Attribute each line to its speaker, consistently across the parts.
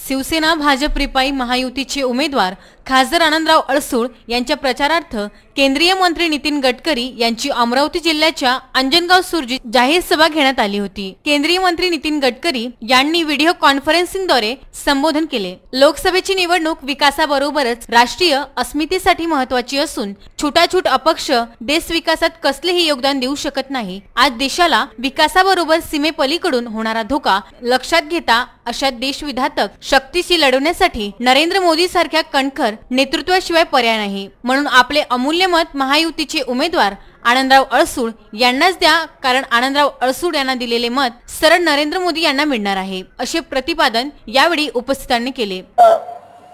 Speaker 1: शिवसेना भाजप रिपाई महायुतीचे उमेदवार खासदार आनंदराव अडसूळ यांच्या प्रचारार्थ केंद्रीय मंत्री नितीन गडकरी यांची अमरावती जिल्ह्याच्या अंजनगाव सुरजी जाहीर सभा घेण्यात आली होती। केंद्रीय मंत्री नितीन गडकरी यांनी व्हिडिओ कॉन्फरन्सिंगद्वारे संबोधन केले। लोकसभेची निवडणूक विकासाबरोबरच राष्ट्रीय अस्मितेसाठी महत्त्वाची असून छोटाछूट अपक्ष देश विकासात कसलेही योगदान देऊ शकत नाही। आज देशाला विकासाबरोबर सीमेपलीकडून होणारा धोका लक्षात घेता अशा देशविघातक शक्तीशी लढवण्यासाठी नरेंद्र मोदी सारख्या कणखर नेतृत्वाशिवाय पर्याय नाही। म्हणून आपले अमूल्य मत महायुतीचे उमेदवार आनंदराव अडसूळ यांनाच द्या, कारण आनंदराव अडसूळ यांना दिलेले मत सरळ नरेंद्र मोदी यांना मिळणार आहे, असे प्रतिपादन यावेळी उपस्थितांनी केले।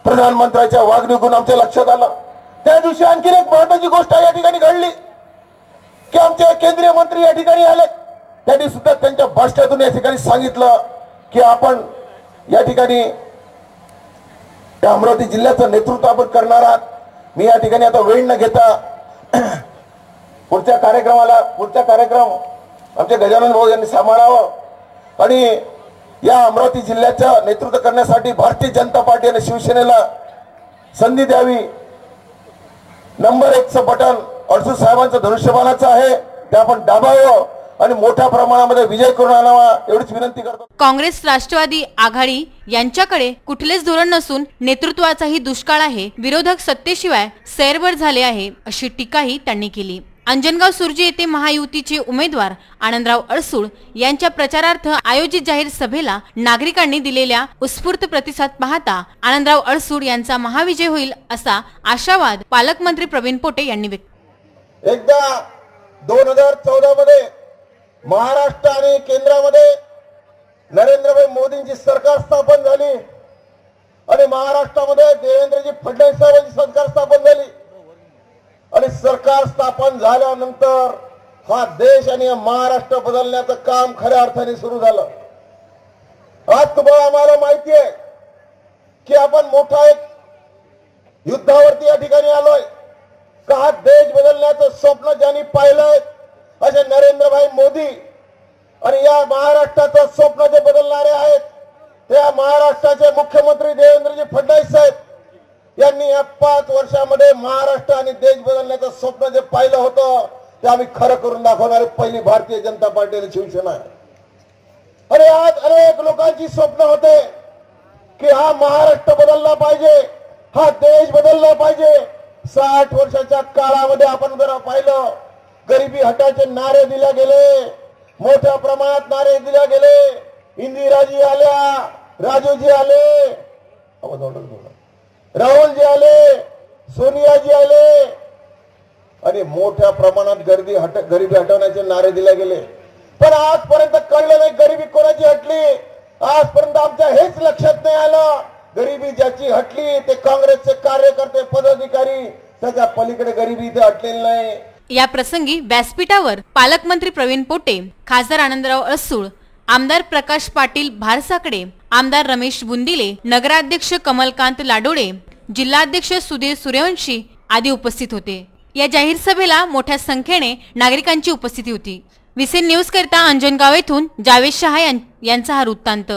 Speaker 2: प्रधानमंत्र्यांच्या वागणुकीतून आमच्या लक्षात आलं। त्या दिवशी आणखी एक महत्त्वाची गोष्ट या ठिकाणी घडली की आमचे केंद्रीय मंत्री या ठिकाणी आले। त्यांनी सुद्धा त्यांच्या भाषणातून या ठिकाणी सांगितलं की आपण या ठिकाणी अमरावती जिल्ह्याचं नेतृत्व आपण करणार आहात। मी या ठिकाणी आता वेळ न घेता पुढचा कार्यक्रम आमचे गजानन भाऊ यांनी सांभाळावं आणि या अमरावती जिल्ह्याचं नेतृत्व करण्यासाठी भारतीय जनता पार्टी आणि शिवसेनेला संधी द्यावी। नंबर 1चं बटन अडसूळ साहेबांचं धनुष्यबाणाचं आहे, ते आपण दाबावं आणि मोठ्या प्रमाणामध्ये विजय करून आणावा एवढीच विनंती करतो।
Speaker 1: काँग्रेस राष्ट्रवादी आघाडी यांच्याकडे कुठलेच धोरण नसून नेतृत्वाचाही दुष्काळ आहे। विरोधक सत्तेशिवाय सैरभर झाले आहे, अशी टीकाही त्यांनी केली। अंजनगाव सुरजी येथे महायुतीचे उमेदवार आनंदराव अडसूळ यांच्या प्रचारार्थ आयोजित जाहीर सभेला नागरिकांनी दिलेल्या उत्स्फूर्त प्रतिसाद पाहता आनंदराव अडसूळ यांचा महाविजय होईल असा आशावाद पालकमंत्री प्रवीण पोटे यांनी व्यक्त केला।
Speaker 2: एकदा 2014 मध्ये महाराष्ट्र आणि केंद्रामध्ये नरेंद्रभाई मोदींची सरकार स्थापन झाली आणि महाराष्ट्रामध्ये देवेंद्रजी फडणवीस साहेबांची सरकार स्थापन झाली आणि सरकार स्थापन झाल्यानंतर हा देश आणि महाराष्ट्र बदलण्याचं काम खऱ्या अर्थाने सुरू झालं। आज तुम्हाला आम्हाला माहिती आहे की आपण मोठा एक युद्धावरती या ठिकाणी आलोय। का हा देश बदलण्याचं स्वप्न ज्यांनी पाहिलंय असे नरेंद्रभाई मोदी आणि या महाराष्ट्राचं स्वप्न जे बदलणारे आहेत त्या महाराष्ट्राचे मुख्यमंत्री देवेंद्रजी फडणवीस साहेब यांनी या 5 वर्षामध्ये महाराष्ट्र आणि देश बदलण्याचं स्वप्न जे पाहिलं होतं ते आम्ही खरं करून दाखवणारी पहिली भारतीय जनता पार्टी आणि शिवसेना आहे। आणि आज अनेक लोकांची स्वप्न होते की हा महाराष्ट्र बदलला पाहिजे, हा देश बदलला पाहिजे। 60 वर्षाच्या काळामध्ये आपण जर पाहिलं गरिबी हटाचे नारे दिले गेले, मोठ्या प्रमाणात नारे दिले गेले। इंदिराजी आल्या, राजूजी आले, राहुलजी आले, सोनियाजी आले आणि मोठ्या प्रमाणात गरिबी हटवण्याचे नारे दिले गेले। पण आजपर्यंत कळलं नाही गरिबी कोणाची हटली। आजपर्यंत आमच्या हेच लक्षात नाही आलं गरिबी ज्याची हटली ते काँग्रेसचे कार्यकर्ते पदाधिकारी, त्याच्या पलीकडे गरिबी इथे हटलेली नाही।
Speaker 1: या प्रसंगी व्यासपीठावर पालकमंत्री प्रवीण पोटे, खासदार आनंदराव अडसूळ, आमदार प्रकाश पाटील भारसाकडे, आमदार रमेश बुंदिले, नगराध्यक्ष कमलकांत लाडोडे, जिल्हाध्यक्ष सुधीर सूर्यवंशी आदी उपस्थित होते। या जाहीर सभेला मोठ्या संख्येने नागरिकांची उपस्थिती होती। विसेन न्यूज करता अंजनगाव येथून जावेद शहा यांचा हा वृत्तांत।